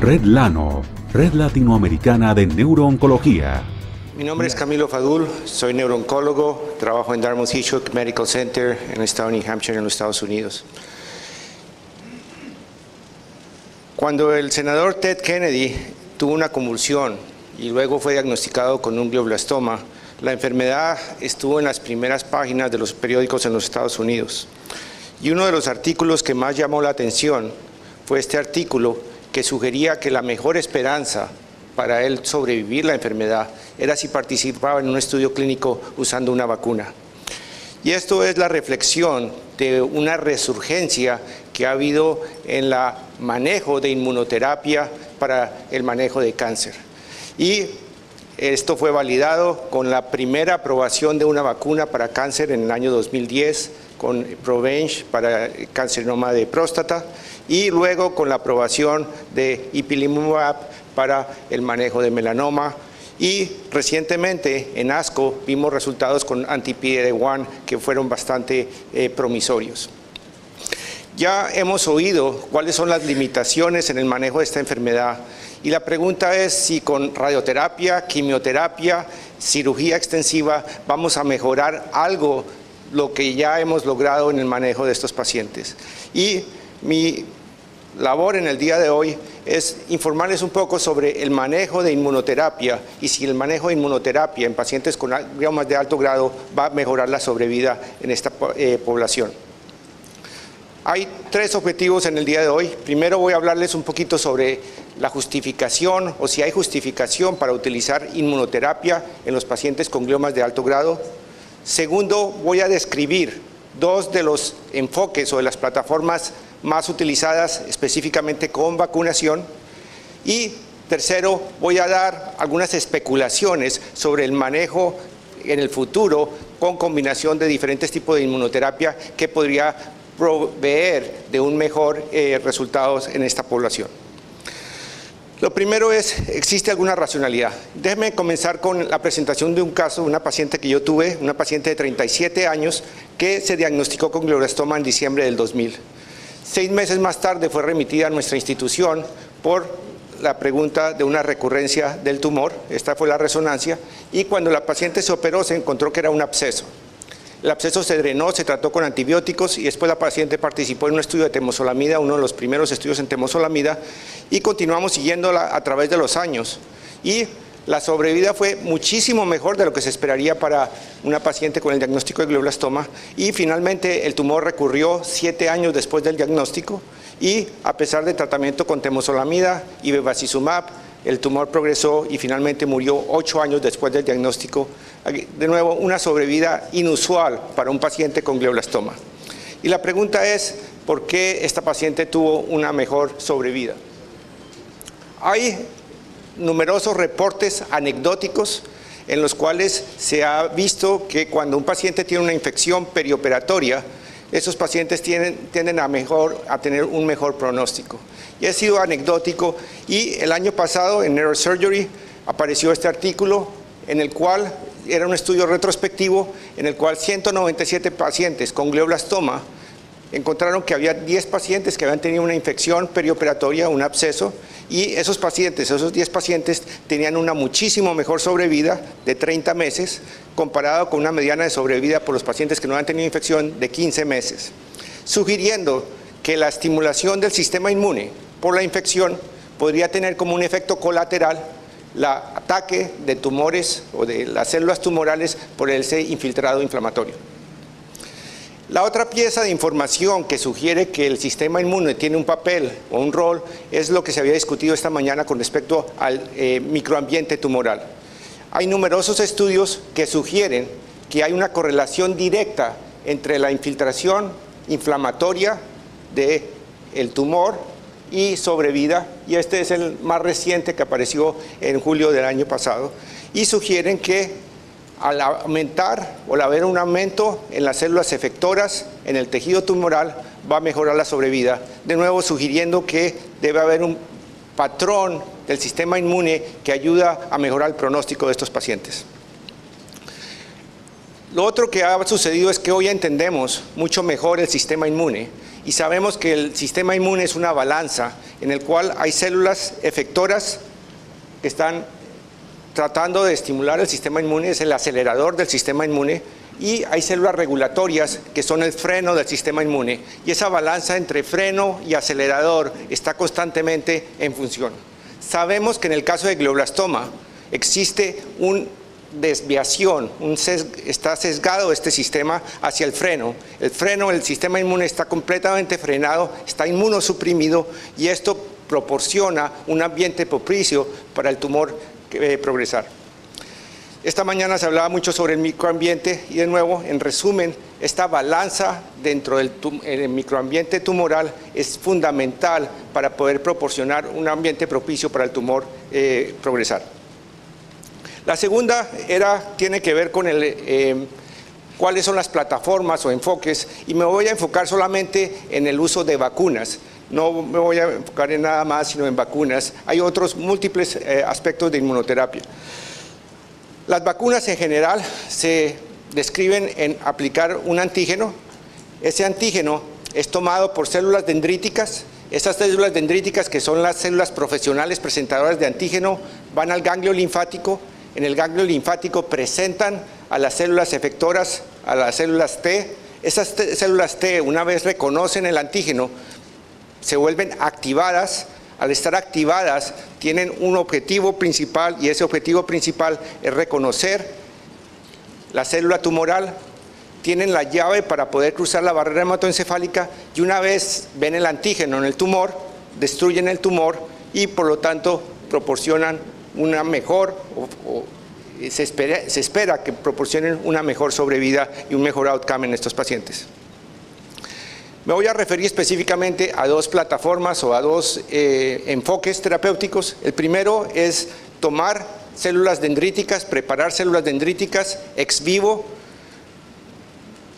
Red Lano, Red Latinoamericana de Neurooncología. Mi nombre es Camilo Fadul, soy neurooncólogo, trabajo en Dartmouth-Hitchcock Medical Center en el estado de New Hampshire, en los Estados Unidos. Cuando el senador Ted Kennedy tuvo una convulsión y luego fue diagnosticado con un glioblastoma, la enfermedad estuvo en las primeras páginas de los periódicos en los Estados Unidos. Y uno de los artículos que más llamó la atención fue este artículo que sugería que la mejor esperanza para él sobrevivir la enfermedad era si participaba en un estudio clínico usando una vacuna. Y esto es la reflexión de una resurgencia que ha habido en el manejo de inmunoterapia para el manejo de cáncer. Y esto fue validado con la primera aprobación de una vacuna para cáncer en el año 2010, con Provenge para el carcinoma de próstata, y luego con la aprobación de ipilimumab para el manejo de melanoma. Y recientemente en ASCO vimos resultados con anti-PD-1 que fueron bastante promisorios. Ya hemos oído cuáles son las limitaciones en el manejo de esta enfermedad. Y la pregunta es si con radioterapia, quimioterapia, cirugía extensiva vamos a mejorar algo lo que ya hemos logrado en el manejo de estos pacientes. Y mi labor en el día de hoy es informarles un poco sobre el manejo de inmunoterapia y si el manejo de inmunoterapia en pacientes con gliomas de alto grado va a mejorar la sobrevida en esta población. Hay tres objetivos en el día de hoy. Primero voy a hablarles un poquito sobre la justificación o si hay justificación para utilizar inmunoterapia en los pacientes con gliomas de alto grado. Segundo, voy a describir dos de los enfoques o de las plataformas más utilizadas específicamente con vacunación. Y tercero, voy a dar algunas especulaciones sobre el manejo en el futuro con combinación de diferentes tipos de inmunoterapia que podría proveer de un mejor resultados en esta población. Lo primero es, ¿existe alguna racionalidad? Déjenme comenzar con la presentación de un caso, una paciente que yo tuve, una paciente de 37 años que se diagnosticó con glioblastoma en diciembre del 2000. 6 meses más tarde fue remitida a nuestra institución por la pregunta de una recurrencia del tumor, esta fue la resonancia, y cuando la paciente se operó se encontró que era un absceso. El absceso se drenó, se trató con antibióticos y después la paciente participó en un estudio de temozolomida, uno de los primeros estudios en temozolomida, y continuamos siguiéndola a través de los años. Y la sobrevida fue muchísimo mejor de lo que se esperaría para una paciente con el diagnóstico de glioblastoma y finalmente el tumor recurrió 7 años después del diagnóstico y a pesar de tratamiento con temozolomida y bevacizumab, el tumor progresó y finalmente murió 8 años después del diagnóstico. De nuevo, una sobrevida inusual para un paciente con glioblastoma. Y la pregunta es, ¿por qué esta paciente tuvo una mejor sobrevida? Hay numerosos reportes anecdóticos en los cuales se ha visto que cuando un paciente tiene una infección perioperatoria, esos pacientes tienden a tener un mejor pronóstico. Y ha sido anecdótico y el año pasado en Neurosurgery apareció este artículo en el cual era un estudio retrospectivo en el cual 197 pacientes con glioblastoma encontraron que había 10 pacientes que habían tenido una infección perioperatoria, un absceso, y esos pacientes, esos 10 pacientes tenían una muchísimo mejor sobrevida de 30 meses comparado con una mediana de sobrevida por los pacientes que no han tenido infección de 15 meses, sugiriendo que la estimulación del sistema inmune por la infección podría tener como un efecto colateral el ataque de tumores o de las células tumorales por ese infiltrado inflamatorio. La otra pieza de información que sugiere que el sistema inmune tiene un papel o un rol es lo que se había discutido esta mañana con respecto al microambiente tumoral. Hay numerosos estudios que sugieren que hay una correlación directa entre la infiltración inflamatoria del tumor y sobrevida, y este es el más reciente que apareció en julio del año pasado, y sugieren que al aumentar o al haber un aumento en las células efectoras en el tejido tumoral va a mejorar la sobrevida, de nuevo sugiriendo que debe haber un patrón del sistema inmune que ayuda a mejorar el pronóstico de estos pacientes. Lo otro que ha sucedido es que hoy entendemos mucho mejor el sistema inmune y sabemos que el sistema inmune es una balanza en el cual hay células efectoras que están tratando de estimular el sistema inmune, es el acelerador del sistema inmune, y hay células regulatorias que son el freno del sistema inmune, y esa balanza entre freno y acelerador está constantemente en función. Sabemos que en el caso de glioblastoma existe una desviación, está sesgado este sistema hacia el freno. El freno, el sistema inmune está completamente frenado, está inmunosuprimido, y esto proporciona un ambiente propicio para el tumor progresar. Esta mañana se hablaba mucho sobre el microambiente y, de nuevo, en resumen, esta balanza dentro del microambiente tumoral es fundamental para poder proporcionar un ambiente propicio para el tumor progresar. La segunda tiene que ver con cuáles son las plataformas o enfoques, y me voy a enfocar solamente en el uso de vacunas. No me voy a enfocar en nada más, sino en vacunas. Hay otros múltiples aspectos de inmunoterapia. Las vacunas en general se describen en aplicar un antígeno. Ese antígeno es tomado por células dendríticas. Esas células dendríticas, que son las células profesionales presentadoras de antígeno, van al ganglio linfático. En el ganglio linfático presentan a las células efectoras, a las células T. Esas células T, una vez reconocen el antígeno, se vuelven activadas. Al estar activadas, tienen un objetivo principal, y ese objetivo principal es reconocer la célula tumoral. Tienen la llave para poder cruzar la barrera hematoencefálica, y una vez ven el antígeno en el tumor, destruyen el tumor y por lo tanto proporcionan una mejor, se espera que proporcionen una mejor sobrevida y un mejor outcome en estos pacientes. Me voy a referir específicamente a dos plataformas o a dos enfoques terapéuticos. El primero es tomar células dendríticas, preparar células dendríticas ex vivo,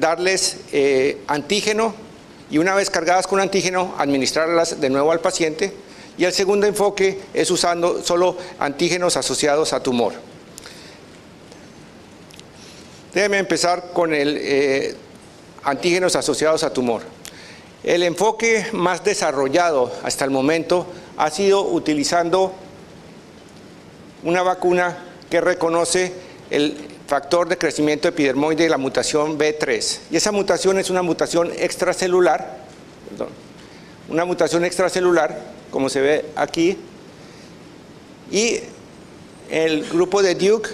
darles antígeno, y una vez cargadas con antígeno, administrarlas de nuevo al paciente. Y el segundo enfoque es usando solo antígenos asociados a tumor. Déjenme empezar con el antígenos asociados a tumor. El enfoque más desarrollado hasta el momento ha sido utilizando una vacuna que reconoce el factor de crecimiento epidermoide de la mutación B3. Y esa mutación es una mutación extracelular, como se ve aquí. Y el grupo de Duke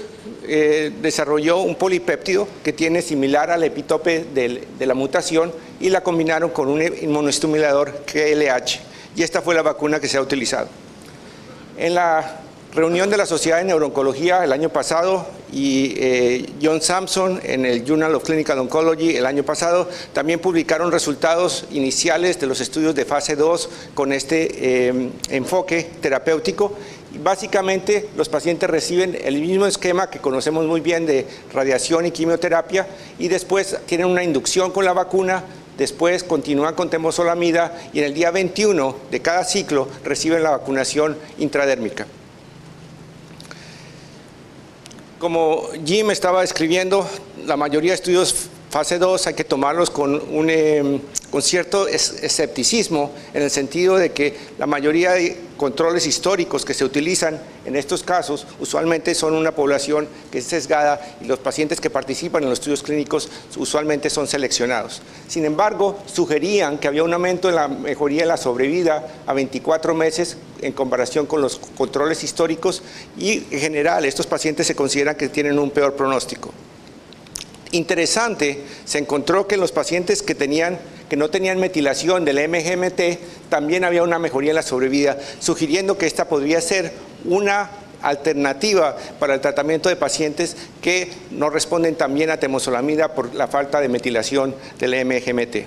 desarrolló un polipéptido que tiene similar al epitope de la mutación, y la combinaron con un inmunoestimulador KLH, y esta fue la vacuna que se ha utilizado. En la reunión de la Sociedad de Neurooncología el año pasado, y John Sampson en el Journal of Clinical Oncology el año pasado, también publicaron resultados iniciales de los estudios de fase 2 con este enfoque terapéutico. Básicamente, los pacientes reciben el mismo esquema que conocemos muy bien de radiación y quimioterapia, y después tienen una inducción con la vacuna, después continúan con temozolomida, y en el día 21 de cada ciclo reciben la vacunación intradérmica. Como Jim estaba describiendo, la mayoría de estudios fase 2 hay que tomarlos con cierto escepticismo, en el sentido de que la mayoría de controles históricos que se utilizan en estos casos usualmente son una población que es sesgada, y los pacientes que participan en los estudios clínicos usualmente son seleccionados. Sin embargo, sugerían que había un aumento en la mejoría de la sobrevida a 24 meses en comparación con los controles históricos, y en general estos pacientes se consideran que tienen un peor pronóstico. Interesante, se encontró que en los pacientes que no tenían metilación del MGMT también había una mejoría en la sobrevida, sugiriendo que esta podría ser una alternativa para el tratamiento de pacientes que no responden tan bien a temozolomida por la falta de metilación del MGMT.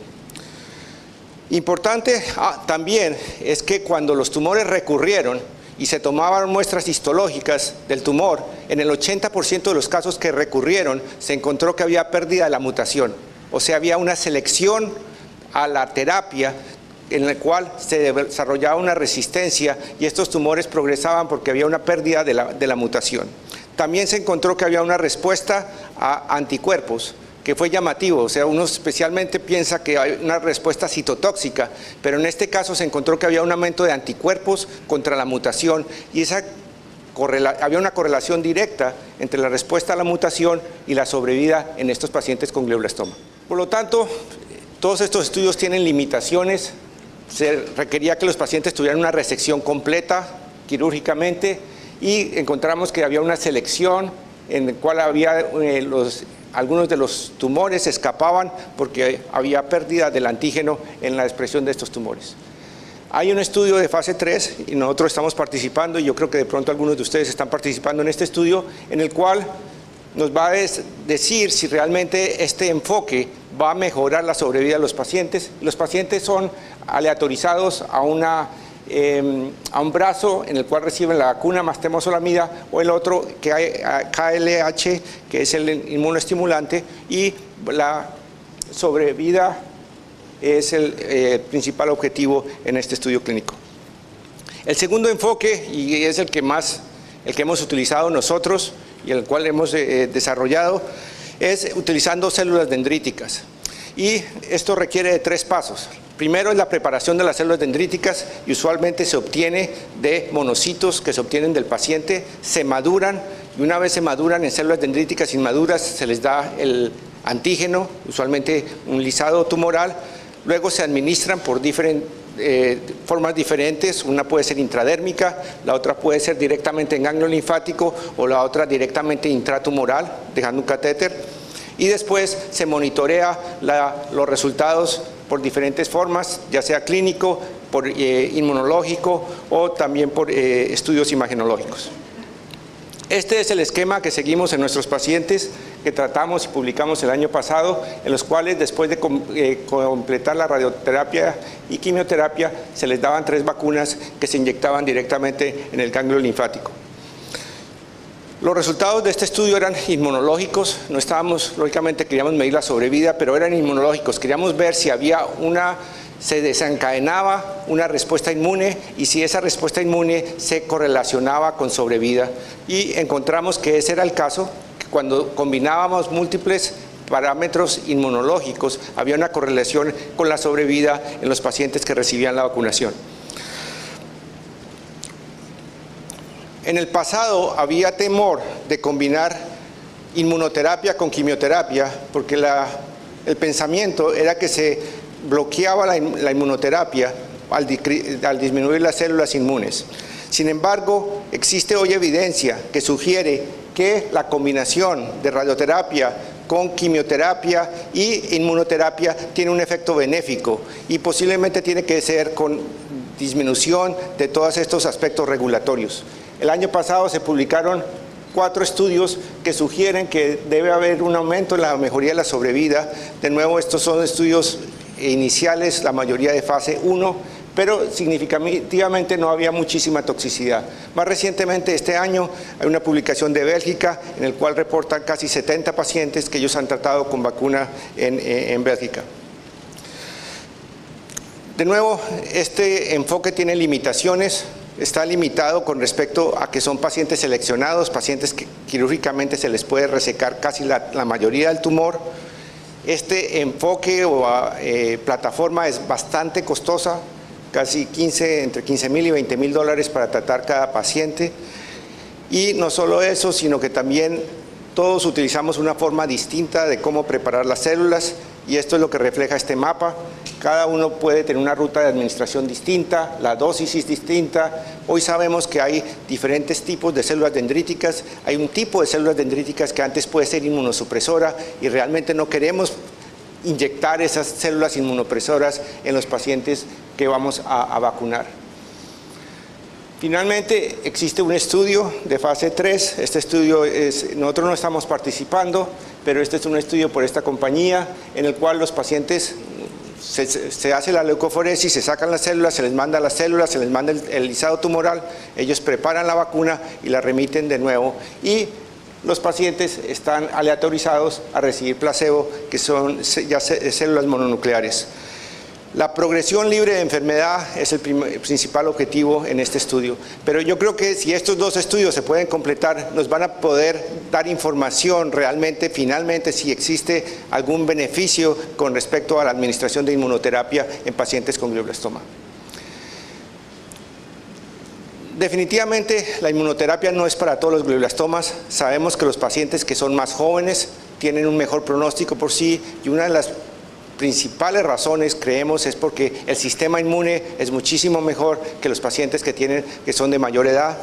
Importante también es que cuando los tumores recurrieron y se tomaban muestras histológicas del tumor, en el 80% de los casos que recurrieron se encontró que había pérdida de la mutación. O sea, había una selección a la terapia en la cual se desarrollaba una resistencia, y estos tumores progresaban porque había una pérdida de la mutación. También se encontró que había una respuesta a anticuerpos que fue llamativo. O sea, uno especialmente piensa que hay una respuesta citotóxica, pero en este caso se encontró que había un aumento de anticuerpos contra la mutación y había una correlación directa entre la respuesta a la mutación y la sobrevida en estos pacientes con glioblastoma. Por lo tanto, todos estos estudios tienen limitaciones. Se requería que los pacientes tuvieran una resección completa quirúrgicamente y encontramos que había una selección en la cual había algunos de los tumores escapaban porque había pérdida del antígeno en la expresión de estos tumores. Hay un estudio de fase 3 y nosotros estamos participando, y yo creo que de pronto algunos de ustedes están participando en este estudio, en el cual nos va a decir si realmente este enfoque va a mejorar la sobrevida de los pacientes. Los pacientes son aleatorizados a un brazo en el cual reciben la vacuna más temozolomida, o el otro que hay KLH, que es el inmunoestimulante, y la sobrevida es el principal objetivo en este estudio clínico. El segundo enfoque, y es el que hemos utilizado nosotros y el cual hemos desarrollado, es utilizando células dendríticas. Y esto requiere de 3 pasos. Primero es la preparación de las células dendríticas, y usualmente se obtiene de monocitos que se obtienen del paciente, se maduran, y una vez se maduran en células dendríticas inmaduras se les da el antígeno, usualmente un lisado tumoral. Luego se administran por formas diferentes. Una puede ser intradérmica, la otra puede ser directamente en ganglio linfático, o la otra directamente intratumoral, dejando un catéter. Y después se monitorea los resultados por diferentes formas, ya sea clínico, por inmunológico o también por estudios imagenológicos. Este es el esquema que seguimos en nuestros pacientes que tratamos y publicamos el año pasado, en los cuales después de completar la radioterapia y quimioterapia se les daban 3 vacunas que se inyectaban directamente en el ganglio linfático. Los resultados de este estudio eran inmunológicos. No estábamos, lógicamente queríamos medir la sobrevida, pero eran inmunológicos. Queríamos ver si se desencadenaba una respuesta inmune y si esa respuesta inmune se correlacionaba con sobrevida. Y encontramos que ese era el caso, que cuando combinábamos múltiples parámetros inmunológicos había una correlación con la sobrevida en los pacientes que recibían la vacunación. En el pasado había temor de combinar inmunoterapia con quimioterapia, porque el pensamiento era que se bloqueaba la inmunoterapia al disminuir las células inmunes. Sin embargo, existe hoy evidencia que sugiere que la combinación de radioterapia con quimioterapia y inmunoterapia tiene un efecto benéfico, y posiblemente tiene que ser con disminución de todos estos aspectos regulatorios. El año pasado se publicaron 4 estudios que sugieren que debe haber un aumento en la mejoría de la sobrevida. De nuevo, estos son estudios iniciales, la mayoría de fase 1, pero significativamente no había muchísima toxicidad. Más recientemente, este año, hay una publicación de Bélgica en el cual reportan casi 70 pacientes que ellos han tratado con vacuna en Bélgica. De nuevo, este enfoque tiene limitaciones. Está limitado con respecto a que son pacientes seleccionados, pacientes que quirúrgicamente se les puede resecar casi la mayoría del tumor. Este enfoque o plataforma es bastante costosa, casi entre $15,000 y $20,000 para tratar cada paciente. Y no solo eso, sino que también todos utilizamos una forma distinta de cómo preparar las células, y esto es lo que refleja este mapa. Cada uno puede tener una ruta de administración distinta, la dosis es distinta. Hoy sabemos que hay diferentes tipos de células dendríticas. Hay un tipo de células dendríticas que antes puede ser inmunosupresora, y realmente no queremos inyectar esas células inmunosupresoras en los pacientes que vamos a vacunar. Finalmente, existe un estudio de fase 3. Este estudio nosotros no estamos participando, pero este es un estudio por esta compañía en el cual los pacientes se hace la leucoforesis, se sacan las células, se les manda las células, se les manda el lisado tumoral, ellos preparan la vacuna y la remiten de nuevo, y los pacientes están aleatorizados a recibir placebo, que son ya células mononucleares. La progresión libre de enfermedad es el principal objetivo en este estudio, pero yo creo que si estos dos estudios se pueden completar, nos van a poder dar información realmente, finalmente, si existe algún beneficio con respecto a la administración de inmunoterapia en pacientes con glioblastoma. Definitivamente la inmunoterapia no es para todos los glioblastomas. Sabemos que los pacientes que son más jóvenes tienen un mejor pronóstico por sí, y una de las principales razones, creemos, es porque el sistema inmune es muchísimo mejor que los pacientes que son de mayor edad.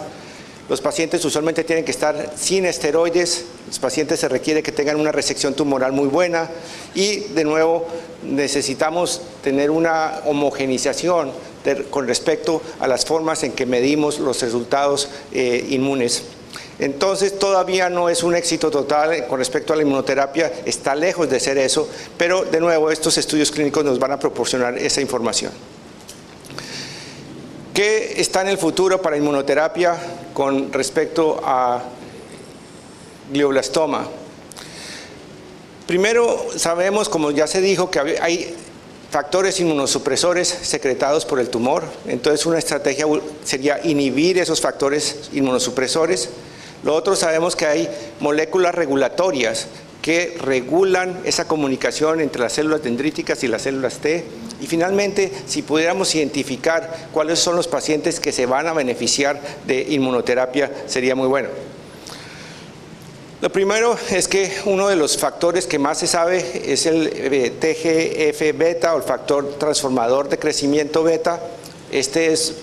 Los pacientes usualmente tienen que estar sin esteroides, los pacientes se requiere que tengan una resección tumoral muy buena, y de nuevo necesitamos tener una homogenización con respecto a las formas en que medimos los resultados inmunes. Entonces todavía no es un éxito total con respecto a la inmunoterapia, está lejos de ser eso, pero de nuevo estos estudios clínicos nos van a proporcionar esa información. ¿Qué está en el futuro para inmunoterapia con respecto a glioblastoma? Primero, sabemos, como ya se dijo, que hay factores inmunosupresores secretados por el tumor. Entonces una estrategia sería inhibir esos factores inmunosupresores. Lo otro, sabemos que hay moléculas regulatorias que regulan esa comunicación entre las células dendríticas y las células T. Y finalmente, si pudiéramos identificar cuáles son los pacientes que se van a beneficiar de inmunoterapia, sería muy bueno. Lo primero es que uno de los factores que más se sabe es el TGF-beta, o el factor transformador de crecimiento beta. Este es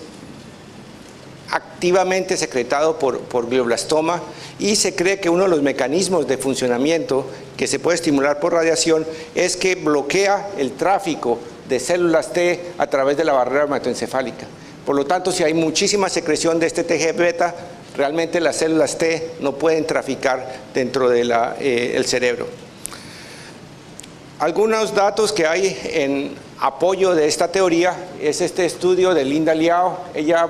activamente secretado por glioblastoma, y se cree que uno de los mecanismos de funcionamiento que se puede estimular por radiación es que bloquea el tráfico de células T a través de la barrera hematoencefálica. Por lo tanto, si hay muchísima secreción de este TGF-beta, realmente las células T no pueden traficar dentro del cerebro. Algunos datos que hay en apoyo de esta teoría es este estudio de Linda Liao. Ella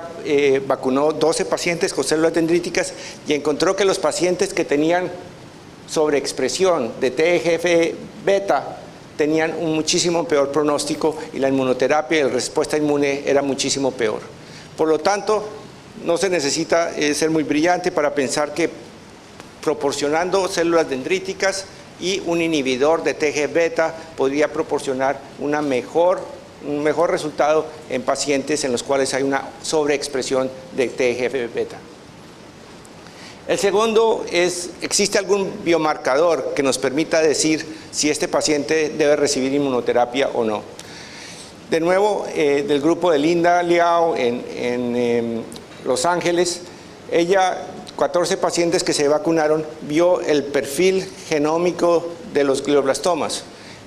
vacunó 12 pacientes con células dendríticas y encontró que los pacientes que tenían sobreexpresión de TGF-beta tenían un muchísimo peor pronóstico, y la inmunoterapia y la respuesta inmune era muchísimo peor. Por lo tanto, no se necesita ser muy brillante para pensar que proporcionando células dendríticas y un inhibidor de TGF-beta podría proporcionar un mejor resultado en pacientes en los cuales hay una sobreexpresión de TGF-beta. El segundo es, ¿existe algún biomarcador que nos permita decir si este paciente debe recibir inmunoterapia o no? De nuevo, del grupo de Linda Liao en Los Ángeles, ella, 14 pacientes que se vacunaron, vio el perfil genómico de los glioblastomas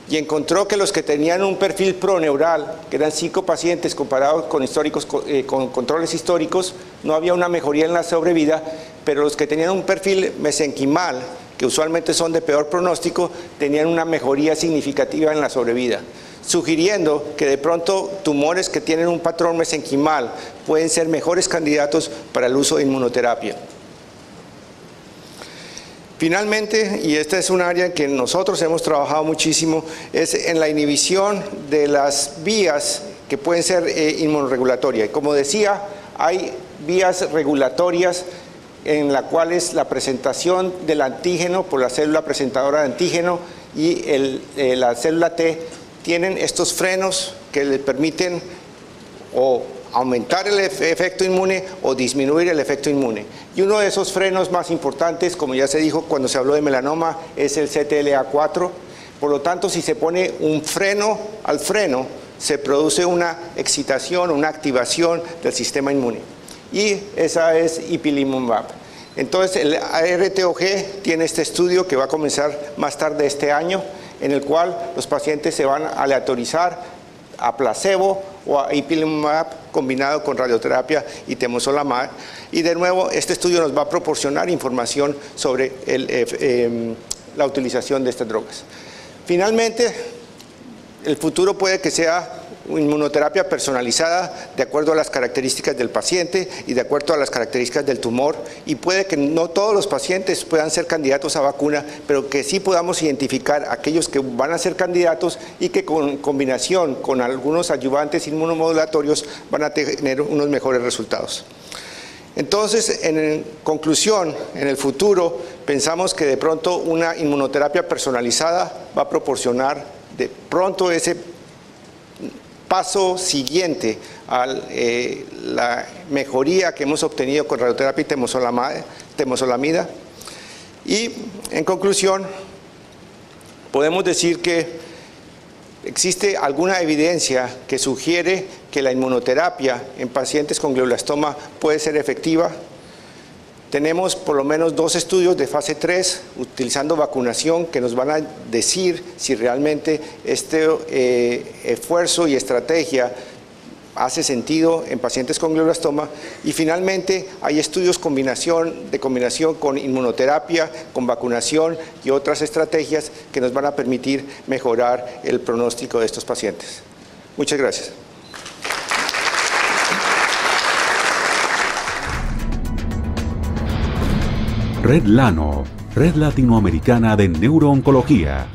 y encontró que los que tenían un perfil proneural, que eran 5 pacientes comparados con controles históricos, no había una mejoría en la sobrevida, pero los que tenían un perfil mesenquimal, que usualmente son de peor pronóstico, tenían una mejoría significativa en la sobrevida, sugiriendo que de pronto tumores que tienen un patrón mesenquimal pueden ser mejores candidatos para el uso de inmunoterapia. Finalmente, y esta es un área en que nosotros hemos trabajado muchísimo, es en la inhibición de las vías que pueden ser inmunoregulatorias. Como decía, hay vías regulatorias en las cuales la presentación del antígeno por la célula presentadora de antígeno y la célula T tienen estos frenos que le permiten o aumentar el efecto inmune o disminuir el efecto inmune. Y uno de esos frenos más importantes, como ya se dijo cuando se habló de melanoma, es el CTLA4. Por lo tanto, si se pone un freno al freno, se produce una excitación, una activación del sistema inmune. Y esa es ipilimumab. Entonces, el RTOG tiene este estudio que va a comenzar más tarde este año, en el cual los pacientes se van a aleatorizar a placebo o a ipilimumab combinado con radioterapia y temozolomab. Y de nuevo, este estudio nos va a proporcionar información sobre la utilización de estas drogas. Finalmente, el futuro puede que sea inmunoterapia personalizada de acuerdo a las características del paciente y de acuerdo a las características del tumor, y puede que no todos los pacientes puedan ser candidatos a vacuna, pero que sí podamos identificar aquellos que van a ser candidatos y que con combinación con algunos ayudantes inmunomodulatorios van a tener unos mejores resultados. Entonces, en conclusión, en el futuro pensamos que de pronto una inmunoterapia personalizada va a proporcionar de pronto ese paso siguiente a la mejoría que hemos obtenido con radioterapia y temozolomida. Y en conclusión, podemos decir que existe alguna evidencia que sugiere que la inmunoterapia en pacientes con glioblastoma puede ser efectiva. Tenemos por lo menos 2 estudios de fase 3 utilizando vacunación que nos van a decir si realmente este esfuerzo y estrategia hace sentido en pacientes con glioblastoma. Y finalmente hay estudios de combinación con inmunoterapia, con vacunación y otras estrategias que nos van a permitir mejorar el pronóstico de estos pacientes. Muchas gracias. Red Lano, Red Latinoamericana de Neurooncología.